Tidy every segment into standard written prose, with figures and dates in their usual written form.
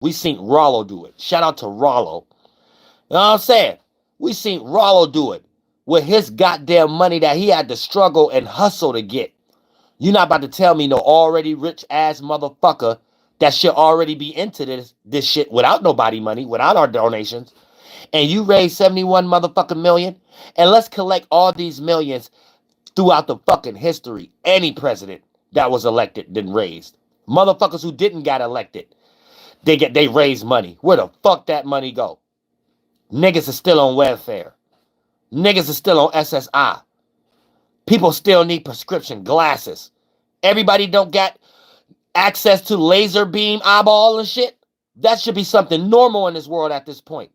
We seen Rollo do it. Shout out to Rollo. You know what I'm saying? We seen Rollo do it with his goddamn money that he had to struggle and hustle to get. You're not about to tell me no already rich ass motherfucker that should already be into this shit without nobody money, without our donations. And you raise 71 motherfucking million. And let's collect all these millions throughout the fucking history. Any president that was elected didn't raise. Motherfuckers who didn't get elected, they raise money. Where the fuck that money go? Niggas are still on welfare. Niggas are still on SSI. People still need prescription glasses. Everybody don't got access to laser beam eyeball and shit. That should be something normal in this world at this point.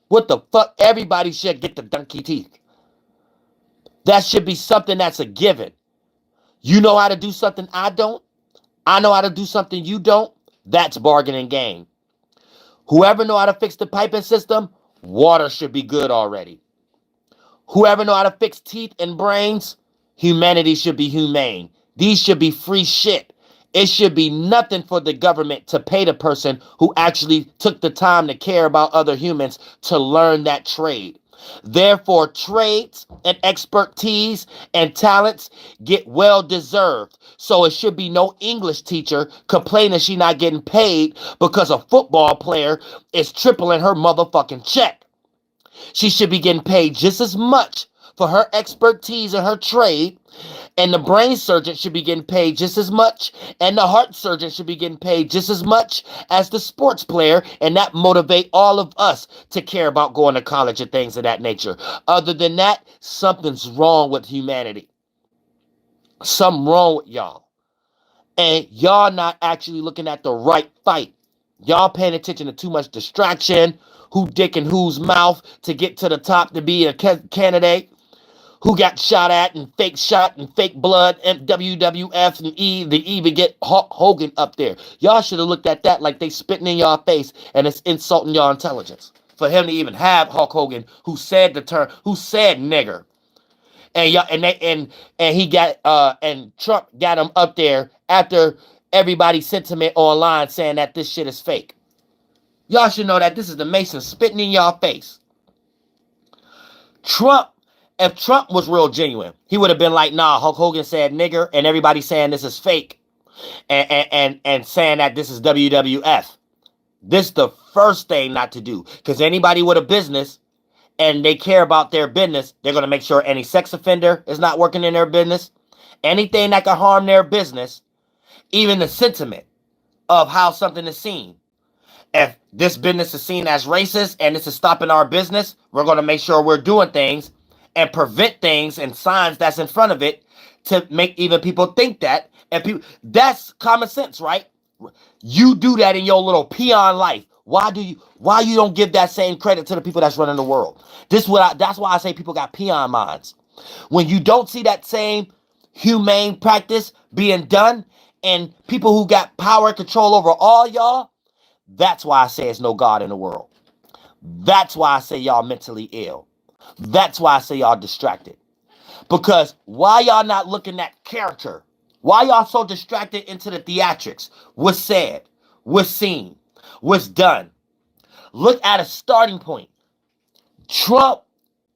What the fuck? Everybody should get the donkey teeth. That should be something that's a given. You know how to do something I don't. I know how to do something you don't. That's bargaining game. Whoever know how to fix the piping system, water should be good already. Whoever know how to fix teeth and brains, humanity should be humane. These should be free shit. It should be nothing for the government to pay the person who actually took the time to care about other humans to learn that trade. Therefore, trades and expertise and talents get well deserved. So it should be no English teacher complaining she not getting paid because a football player is tripling her motherfucking check. She should be getting paid just as much for her expertise in her trade, and the brain surgeon should be getting paid just as much, and the heart surgeon should be getting paid just as much as the sports player, and that motivate all of us to care about going to college and things of that nature. Other than that, something's wrong with humanity. Something wrong with y'all. And y'all not actually looking at the right fight. Y'all paying attention to too much distraction, who dick in whose mouth to get to the top to be a candidate, who got shot at and fake blood and WWF and they even get Hulk Hogan up there. Y'all should have looked at that like they spitting in y'all face and it's insulting y'all intelligence. For him to even have Hulk Hogan, who said the term, who said nigger. And y'all and he got and Trump got him up there after everybody's sentiment online saying that this shit is fake. Y'all should know that this is the Masons spitting in y'all face. If Trump was real genuine, he would have been like, nah, Hulk Hogan said nigger, and everybody saying this is fake, and saying that this is WWF. This is the first thing not to do, because anybody with a business and they care about their business, they're going to make sure any sex offender is not working in their business. Anything that can harm their business, even the sentiment of how something is seen. If this business is seen as racist and this is stopping our business, we're going to make sure we're doing things and prevent things and signs that's in front of it to make even people think that. And people, that's common sense, right? You do that in your little peon life. Why you don't give that same credit to the people that's running the world? That's why I say people got peon minds. When you don't see that same humane practice being done and people who got power and control over all y'all, that's why I say it's no God in the world. That's why I say y'all mentally ill. That's why I say y'all distracted. Because why y'all not looking at character? Why y'all so distracted into the theatrics? What's said? What's seen? What's done? Look at a starting point. Trump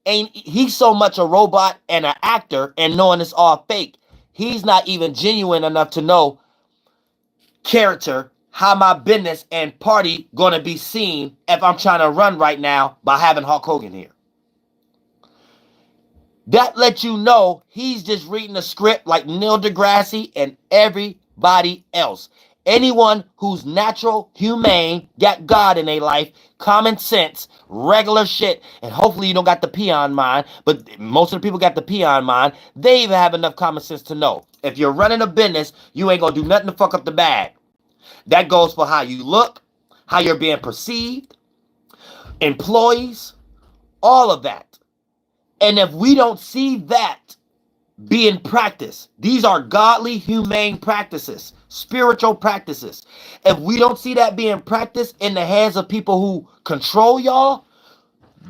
he's so much a robot and an actor and knowing it's all fake. He's not even genuine enough to know character, how my business and party gonna be seen if I'm trying to run right now by having Hulk Hogan here. That lets you know he's just reading a script like Neil deGrasse and everybody else. Anyone who's natural, humane, got God in their life, common sense, regular shit, and hopefully you don't got the peon mind, but most of the people got the peon mind, they even have enough common sense to know. If you're running a business, you ain't gonna do nothing to fuck up the bag. That goes for how you look, how you're being perceived, employees, all of that. And if we don't see that being practiced, these are godly, humane practices, spiritual practices. If we don't see that being practiced in the hands of people who control y'all,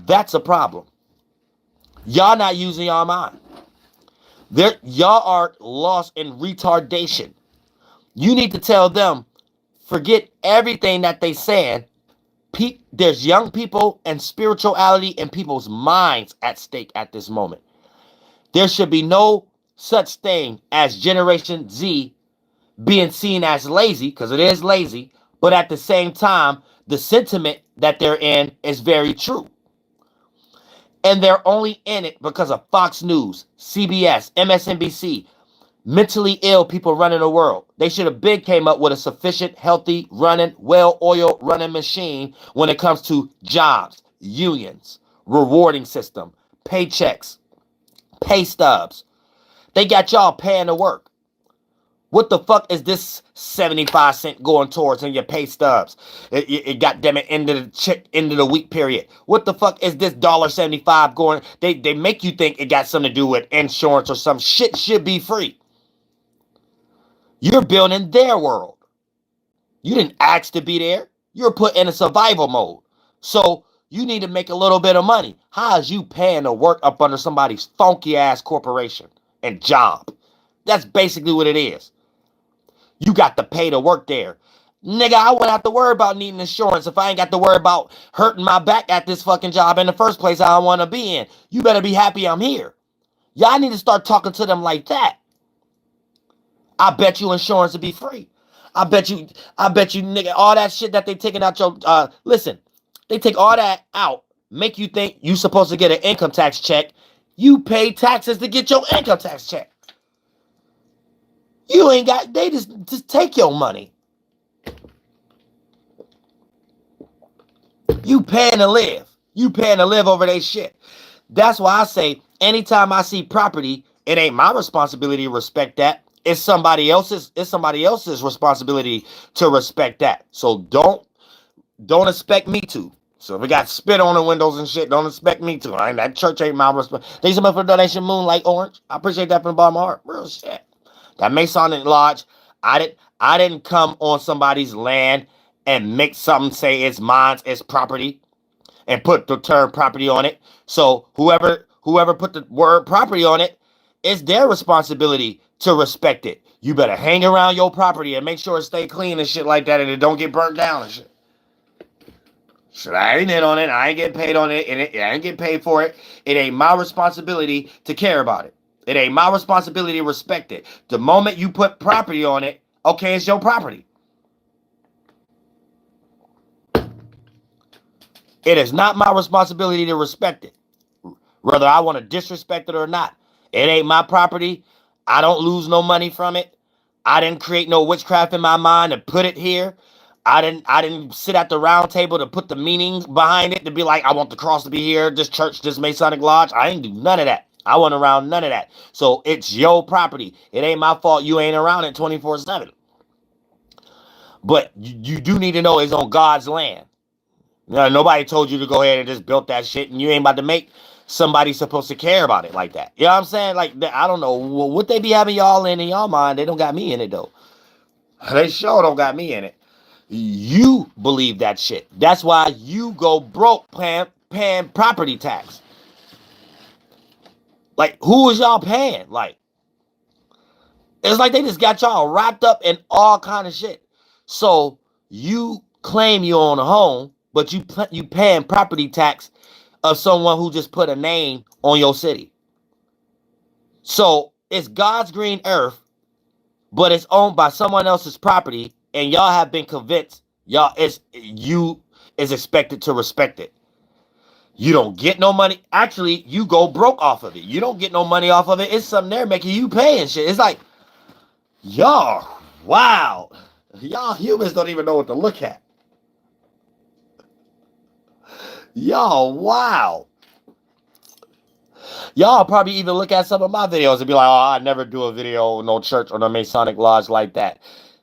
that's a problem. Y'all not using y'all mind. Y'all are lost in retardation. You need to tell them, forget everything that they saying, there's young people and spirituality and people's minds at stake at this moment. There should be no such thing as Generation Z being seen as lazy, because it is lazy, but at the same time, the sentiment that they're in is very true. And they're only in it because of Fox News, CBS, MSNBC, mentally ill people running the world. They should have been came up with a sufficient, healthy, running, well-oiled running machine when it comes to jobs, unions, rewarding system, paychecks, pay stubs. They got y'all paying to work. What the fuck is this 75 cents going towards in your pay stubs? It got them at end of the week period. What the fuck is this $1.75 going? They make you think it got something to do with insurance or some shit should be free. You're building their world. You didn't ask to be there. You're put in a survival mode. So you need to make a little bit of money. How is you paying to work up under somebody's funky ass corporation and job? That's basically what it is. You got to pay to work there. Nigga, I wouldn't have to worry about needing insurance if I ain't got to worry about hurting my back at this fucking job in the first place I don't want to be in. You better be happy I'm here. Y'all need to start talking to them like that. I bet you insurance will be free. I bet you, nigga, all that shit that they taking out your, listen, they take all that out, make you think you supposed to get an income tax check. You pay taxes to get your income tax check. You ain't got, they just take your money. You paying to live. You paying to live over their shit. That's why I say, anytime I see property, it ain't my responsibility to respect that. It's somebody else's responsibility to respect that. So don't expect me to. So if we got spit on the windows and shit, don't expect me to. That church ain't my responsibility. Thank you so much for the donation, Moonlight Orange. I appreciate that from the bottom of my heart. Real shit. That Masonic Lodge, I didn't come on somebody's land and make something say it's mine, it's property, and put the term property on it. So whoever put the word property on it, it's their responsibility to respect it. You better hang around your property and make sure it stay clean and shit like that, and it don't get burnt down and shit. Shit, I ain't in on it. I ain't getting paid on it, and I ain't getting paid for it. It ain't my responsibility to care about it. It ain't my responsibility to respect it. The moment you put property on it, okay, it's your property. It is not my responsibility to respect it, whether I want to disrespect it or not. It ain't my property. I don't lose no money from it. I didn't create no witchcraft in my mind to put it here. I didn't sit at the round table to put the meanings behind it to be like, I want the cross to be here, this church, this Masonic Lodge. I ain't do none of that. I wasn't around none of that. So it's your property. It ain't my fault you ain't around it 24/7. But you do need to know it's on God's land. You know, nobody told you to go ahead and just build that shit, and you ain't about to make somebody supposed to care about it like that. You know what I'm saying? Like, I don't know what they be having y'all in y'all mind. They don't got me in it, though. They sure don't got me in it. You believe that shit. That's why you go broke paying property tax. Like, who is y'all paying? Like, it's like they just got y'all wrapped up in all kind of shit. So you claim you own a home, but you paying property tax of someone who just put a name on your city. So it's God's green earth, but it's owned by someone else's property, and y'all have been convinced you is expected to respect it. You don't get no money. Actually, you go broke off of it. You don't get no money off of it. It's something there making you pay and shit. It's like, y'all, wow. Y'all humans don't even know what to look at. Y'all, wow. Y'all probably even look at some of my videos and be like, oh, I never do a video on no church or no Masonic Lodge like that.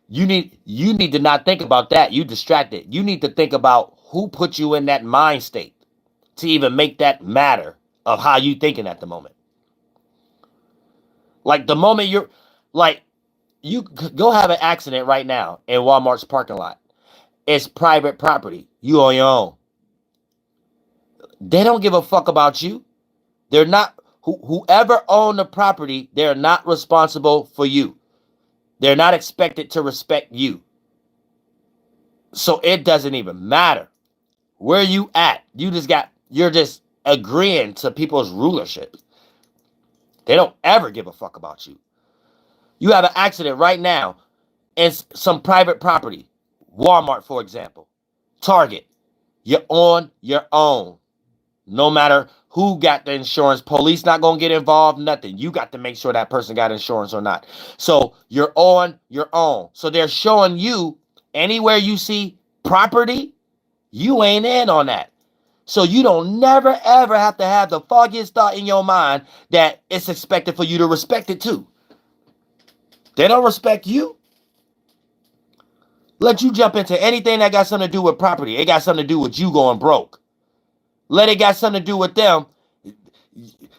You need to not think about that. You distracted. You need to think about who put you in that mind state to even make that matter of how you thinking at the moment. Like, the moment you're, like, you go have an accident right now in Walmart's parking lot. It's private property. You on your own. They don't give a fuck about you. They're not, whoever owned the property, they're not responsible for you. They're not expected to respect you. So it doesn't even matter where you at. You're just agreeing to people's rulership. They don't ever give a fuck about you. You have an accident right now in some private property. Walmart, for example. Target. You're on your own. No matter who got the insurance, police not going to get involved, nothing. You got to make sure that person got insurance or not. So you're on your own. So they're showing you anywhere you see property, you ain't in on that. So you don't never ever have to have the foggiest thought in your mind that it's expected for you to respect it too. They don't respect you. Let you jump into anything that got something to do with property. It got something to do with you going broke. Let it got something to do with them.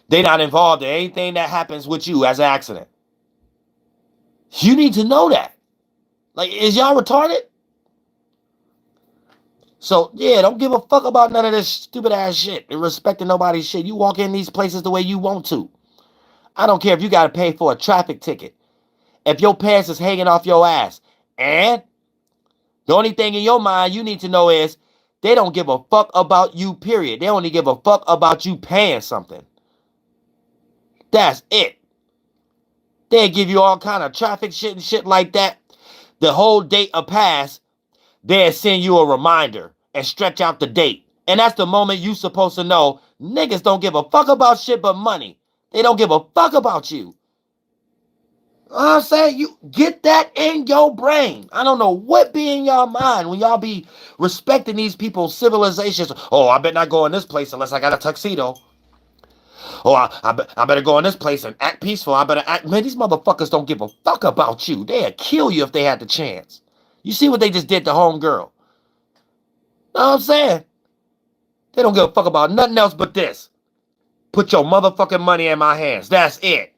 They not involved in anything that happens with you as an accident. You need to know that. Like, is y'all retarded? So, yeah, don't give a fuck about none of this stupid ass shit and respecting nobody's shit. You walk in these places the way you want to. I don't care if you got to pay for a traffic ticket. If your pants is hanging off your ass. And the only thing in your mind you need to know is they don't give a fuck about you, period. They only give a fuck about you paying something. That's it. They'll give you all kind of traffic shit and shit like that. The whole date will pass. They'll send you a reminder and stretch out the date. And that's the moment you supposed to know niggas don't give a fuck about shit but money. They don't give a fuck about you. I'm saying, you get that in your brain. I don't know what be in your mind when y'all be respecting these people's civilizations. Oh, I better not go in this place unless I got a tuxedo. Oh, I better go in this place and act peaceful. I better act. Man, these motherfuckers don't give a fuck about you. They'd kill you if they had the chance. You see what they just did to homegirl. Know what I'm saying? They don't give a fuck about nothing else but this. Put your motherfucking money in my hands. That's it.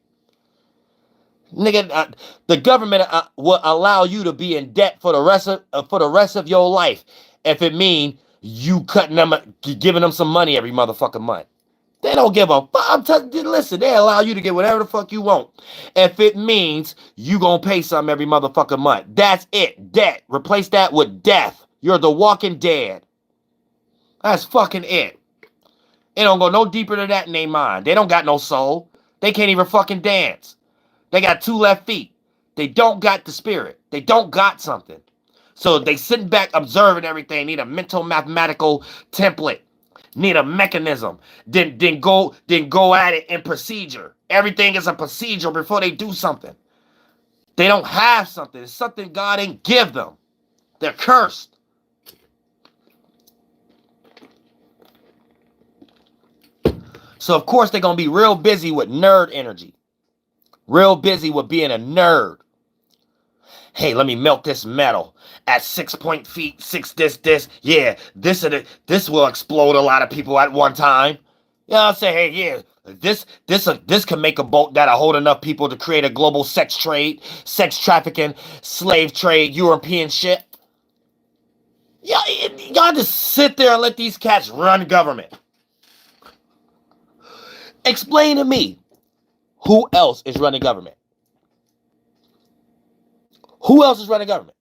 Nigga, the government will allow you to be in debt for the rest of your life if it mean you cutting them, giving them some money every motherfucking month. They don't give a fuck. Listen, they allow you to get whatever the fuck you want if it means you gonna pay something every motherfucking month. That's it. Debt. Replace that with death. You're the walking dead. That's fucking it. It don't go no deeper than that in their mind. They don't got no soul. They can't even fucking dance. They got 2 left feet. They don't got the spirit. They don't got something. So they sitting back observing everything. Need a mental mathematical template. Need a mechanism. Then go at it in procedure. Everything is a procedure before they do something. They don't have something. It's something God didn't give them. They're cursed. So of course they're gonna be real busy with nerd energy. Real busy with being a nerd. Hey, let me melt this metal at 6 feet, 6 this. Yeah, this will explode a lot of people at one time. You know what I'm saying? Hey, yeah, this can make a boat that'll hold enough people to create a global sex trade, sex trafficking, slave trade, European shit. Y'all just sit there and let these cats run government. Explain to me, who else is running government? Who else is running government?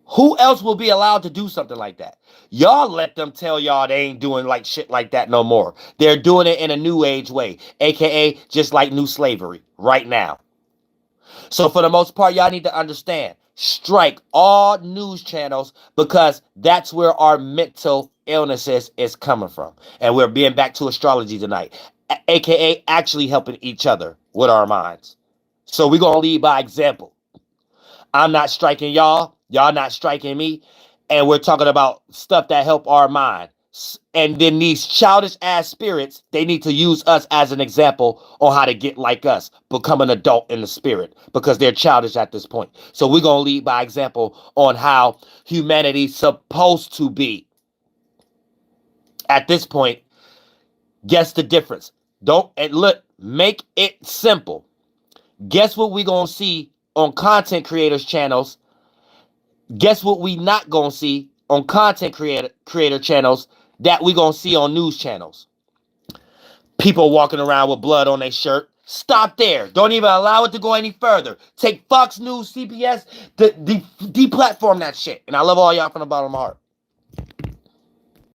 Who else will be allowed to do something like that? Y'all let them tell y'all they ain't doing like shit like that no more. They're doing it in a new age way, aka just like new slavery right now. So for the most part, y'all need to understand, strike all news channels because that's where our mental illnesses is coming from. And we're being back to astrology tonight, aka actually helping each other with our minds. So we're going to lead by example. I'm not striking y'all. Y'all not striking me. And we're talking about stuff that help our mind. And then these childish ass spirits, they need to use us as an example on how to get like us, become an adult in the spirit, because they're childish at this point. So we're going to lead by example on how humanity's supposed to be. At this point, guess the difference. Make it simple. Guess what we gonna see on content creators channels? Guess what we not gonna see on content creator channels that we gonna see on news channels? People walking around with blood on their shirt, Stop there. Don't even allow it to go any further. Take Fox News, CBS, deplatform that shit. And I love all y'all from the bottom of my heart.